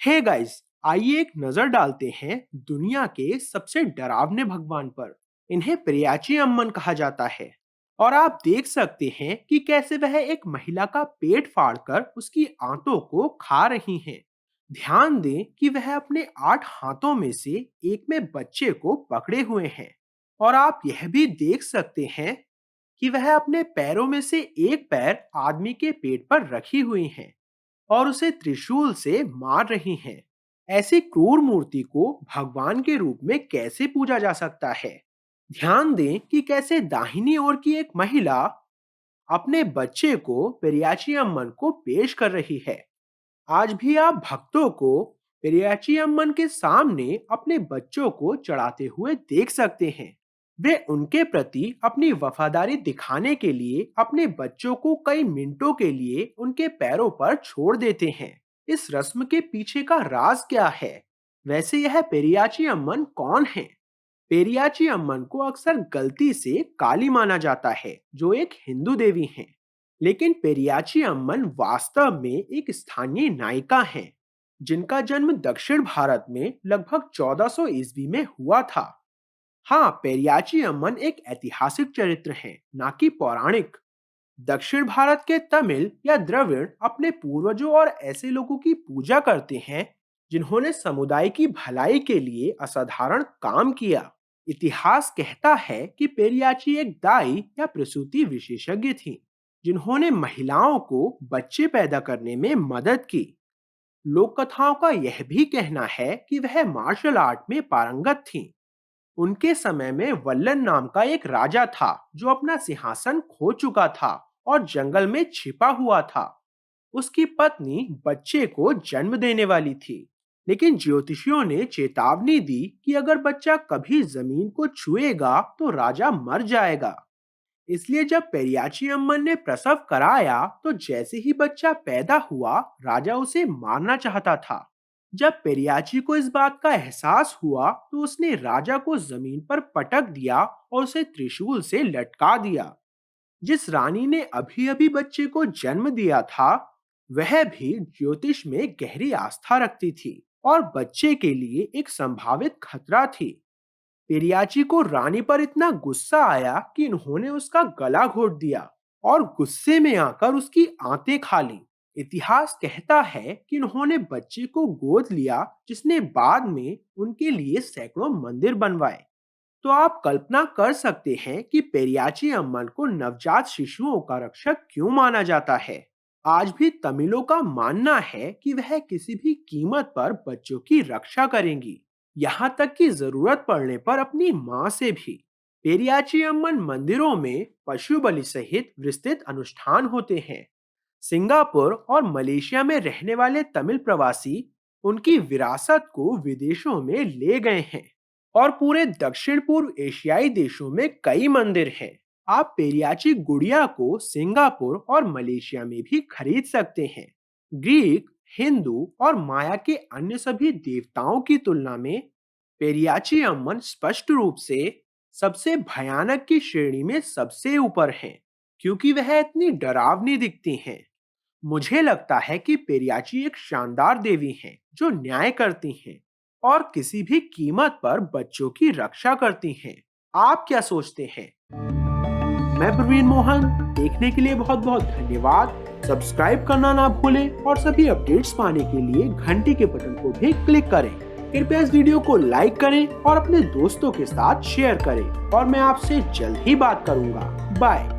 Hey guys, आइए एक नजर डालते हैं दुनिया के सबसे डरावने भगवान पर। इन्हें पेरियाची अम्मन कहा जाता है। और आप देख सकते हैं कि कैसे वह एक महिला का पेट फाड़कर उसकी आंतों को खा रही हैं। ध्यान दें कि वह अपने 8 हाथों में से एक में बच्चे को पकड़े हुए हैं। और आप यह भी देख सकते हैं कि वह अपने पैरों में से एक पैर आदमी के पेट पर रखी हुई हैं और उसे त्रिशूल से मार रही हैं। ऐसी क्रूर मूर्ति को भगवान के रूप में कैसे पूजा जा सकता है? ध्यान दें कि कैसे दाहिनी ओर की एक महिला अपने बच्चे को पेरियाची अम्मन को पेश कर रही है। आज भी आप भक्तों को पेरियाची अम्मन के सामने अपने बच्चों को चढ़ाते हुए देख सकते हैं। वे उनके प्रति अपनी वफादारी दिखाने के लिए अपने बच्चों को कई मिनटों के लिए उनके पैरों पर छोड़ देते हैं। इस रस्म के पीछे का राज क्या है? वैसे यह पेरियाची अम्मन कौन है? पेरियाची अम्मन को अक्सर गलती से काली माना जाता है, जो एक हिंदू देवी हैं। लेकिन पेरियाची अम्मन वास्तव में एक स्थानीय नायिका हैं, जिनका जन्म दक्षिण भारत में लगभग 1400 ईस्वी में हुआ था। हाँ, पेरियाची अम्मन एक ऐतिहासिक चरित्र है, ना कि पौराणिक। दक्षिण भारत के तमिल या द्रविड़ अपने पूर्वजों और ऐसे लोगों की पूजा करते हैं जिन्होंने समुदाय की भलाई के लिए असाधारण काम किया। इतिहास कहता है कि पेरियाची एक दाई या प्रसूति विशेषज्ञ थी, जिन्होंने महिलाओं को बच्चे पैदा करने में मदद की। लोक कथाओं का यह भी कहना है कि वह मार्शल आर्ट में पारंगत थीं। उनके समय में वल्लन नाम का एक राजा था जो अपना सिंहासन खो चुका था और जंगल में छिपा हुआ था। उसकी पत्नी बच्चे को जन्म देने वाली थी, लेकिन ज्योतिषियों ने चेतावनी दी कि अगर बच्चा कभी जमीन को छुएगा तो राजा मर जाएगा। इसलिए जब पेरियाची अम्मन ने प्रसव कराया तो जैसे ही बच्चा पैदा हुआ, राजा उसे मारना चाहता था। जब पेरियाची को इस बात का एहसास हुआ तो उसने राजा को जमीन पर पटक दिया और उसे त्रिशूल से लटका दिया। जिस रानी ने अभी अभी बच्चे को जन्म दिया था, वह भी ज्योतिष में गहरी आस्था रखती थी और बच्चे के लिए एक संभावित खतरा थी। पेरियाची को रानी पर इतना गुस्सा आया कि इन्होंने उसका गला घोट दिया और गुस्से में आकर उसकी आंतें खा लीं। इतिहास कहता है कि इन्होंने बच्चे को गोद लिया, जिसने बाद में उनके लिए सैकड़ों मंदिर बनवाए। तो आप कल्पना कर सकते हैं कि पेरियाची अम्मन को नवजात शिशुओं का रक्षक क्यों माना जाता है। आज भी तमिलों का मानना है कि वह किसी भी कीमत पर बच्चों की रक्षा करेंगी, यहाँ तक कि जरूरत पड़ने पर अपनी माँ से भी। पेरियाची अम्मन मंदिरों में पशु बलि सहित विस्तृत अनुष्ठान होते हैं। सिंगापुर और मलेशिया में रहने वाले तमिल प्रवासी उनकी विरासत को विदेशों में ले गए हैं और पूरे दक्षिण पूर्व एशियाई देशों में कई मंदिर हैं। आप पेरियाची गुड़िया को सिंगापुर और मलेशिया में भी खरीद सकते हैं। ग्रीक, हिंदू और माया के अन्य सभी देवताओं की तुलना में पेरियाची अम्मन स्पष्ट रूप से सबसे भयानक की श्रेणी में सबसे ऊपर हैं, क्योंकि वह इतनी डरावनी दिखती हैं। मुझे लगता है कि पेरियाची एक शानदार देवी हैं जो न्याय करती हैं और किसी भी कीमत पर बच्चों की रक्षा करती हैं। आप क्या सोचते हैं? मैं प्रवीण मोहन, देखने के लिए बहुत बहुत धन्यवाद। सब्सक्राइब करना ना भूलें और सभी अपडेट्स पाने के लिए घंटी के बटन को भी क्लिक करें। कृपया इस वीडियो को लाइक करें और अपने दोस्तों के साथ शेयर करें और मैं आपसे जल्द ही बात करूंगा। बाय।